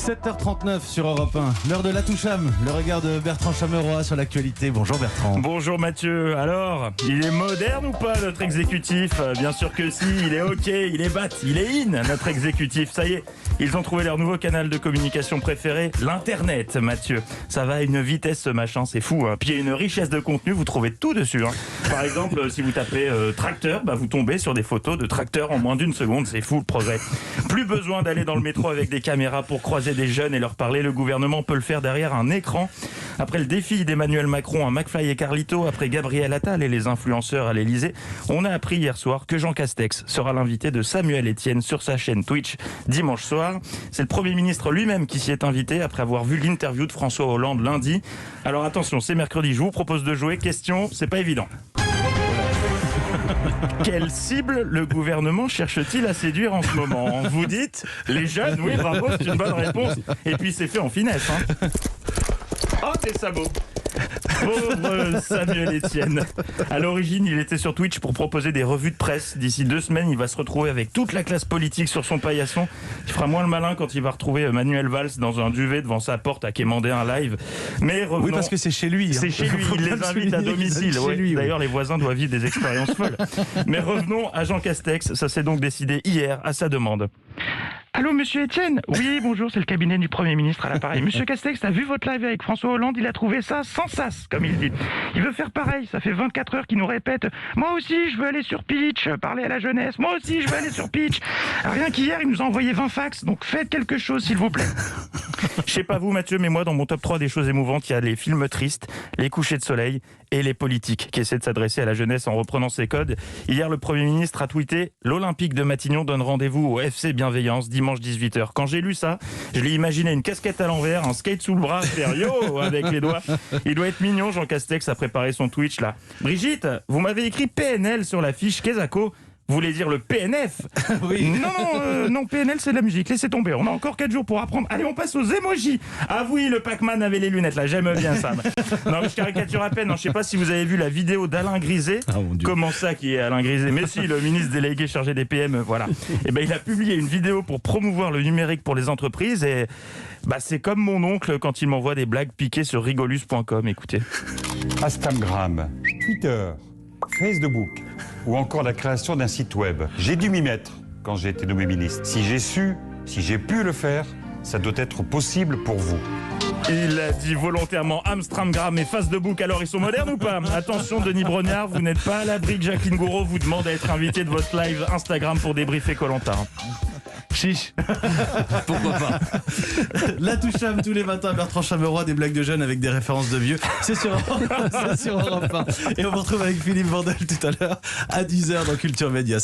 7h39 sur Europe 1, l'heure de la Toucham, le regard de Bertrand Chameroy sur l'actualité. Bonjour Bertrand. Bonjour Mathieu. Alors, il est moderne ou pas notre exécutif? Bien sûr que si, il est ok, il est bat, il est in notre exécutif. Ça y est, ils ont trouvé leur nouveau canal de communication préféré, l'internet Mathieu. Ça va à une vitesse ce machin, c'est fou. Puis il y a une richesse de contenu, vous trouvez tout dessus. Par exemple, si vous tapez tracteur, vous tombez sur des photos de tracteurs en moins d'une seconde, c'est fou le progrès. Plus besoin d'aller dans le métro avec des caméras pour croiser des jeunes et leur parler, le gouvernement peut le faire derrière un écran. Après le défi d'Emmanuel Macron à McFly et Carlito, après Gabriel Attal et les influenceurs à l'Elysée, on a appris hier soir que Jean Castex sera l'invité de Samuel Etienne sur sa chaîne Twitch dimanche soir. C'est le Premier ministre lui-même qui s'y est invité après avoir vu l'interview de François Hollande lundi. Alors attention, c'est mercredi, je vous propose de jouer. Question, c'est pas évident. Quelle cible le gouvernement cherche-t-il à séduire en ce moment? Vous dites les jeunes? Oui, bravo, c'est une bonne réponse. Et puis c'est fait en finesse. Oh, tes sabots! Pauvre Samuel Etienne. À l'origine, il était sur Twitch pour proposer des revues de presse. D'ici 2 semaines, il va se retrouver avec toute la classe politique sur son paillasson. Il fera moins le malin quand il va retrouver Manuel Valls dans un duvet devant sa porte à quémander un live. Mais revenons... Oui, parce que c'est chez lui. C'est chez lui, il les invite à domicile. Ouais. Lui, d'ailleurs, les voisins doivent vivre des expériences folles. Mais revenons à Jean Castex. Ça s'est donc décidé hier à sa demande. Allô, monsieur Etienne? Oui, bonjour, c'est le cabinet du Premier ministre à l'appareil. Monsieur Castex a vu votre live avec François Hollande, il a trouvé ça sans sas, comme il dit. Il veut faire pareil, ça fait 24 heures qu'il nous répète « Moi aussi, je veux aller sur Pitch, parler à la jeunesse. Moi aussi, je veux aller sur Pitch. » Rien qu'hier, il nous a envoyé 20 fax, donc faites quelque chose, s'il vous plaît. Je sais pas vous, Mathieu, mais moi, dans mon top 3 des choses émouvantes, il y a les films tristes, les couchers de soleil et les politiques qui essaient de s'adresser à la jeunesse en reprenant ses codes. Hier, le Premier ministre a tweeté « L'Olympique de Matignon donne rendez-vous au FC Bienveillance dimanche 18h. » Quand j'ai lu ça, je l'ai imaginé une casquette à l'envers, un skate sous le bras, faire yo avec les doigts. Il doit être mignon, Jean Castex a préparé son Twitch là. Brigitte, vous m'avez écrit PNL sur la fiche Kezako. Vous voulez dire le PNF? Oui. Non, PNL c'est de la musique, laissez tomber, on a encore 4 jours pour apprendre. Allez, on passe aux emojis. Ah oui, le Pac-Man avait les lunettes là, j'aime bien ça. Non, mais je caricature à peine, non, je sais pas si vous avez vu la vidéo d'Alain Griset. Ah, mon Dieu. Comment ça qui est Alain Griset? Mais si, le ministre délégué chargé des PM, voilà. Et il a publié une vidéo pour promouvoir le numérique pour les entreprises et c'est comme mon oncle quand il m'envoie des blagues piquées sur rigolus.com, écoutez. Instagram, Twitter, Facebook ou encore la création d'un site web. J'ai dû m'y mettre quand j'ai été nommé ministre. Si j'ai pu le faire, ça doit être possible pour vous. Il a dit volontairement Amstramgram et Facebook, alors ils sont modernes ou pas? Attention Denis Brognard, vous n'êtes pas à l'abri que Jacqueline Gouraud vous demande à être invité de votre live Instagram pour débriefer Koh-Lanta. Chiche. Pourquoi pas. La Toucham tous les matins, Bertrand Chameroy, des blagues de jeunes avec des références de vieux. C'est sur Europe 1. Et on vous retrouve avec Philippe Vandel tout à l'heure à 10h dans Culture Média.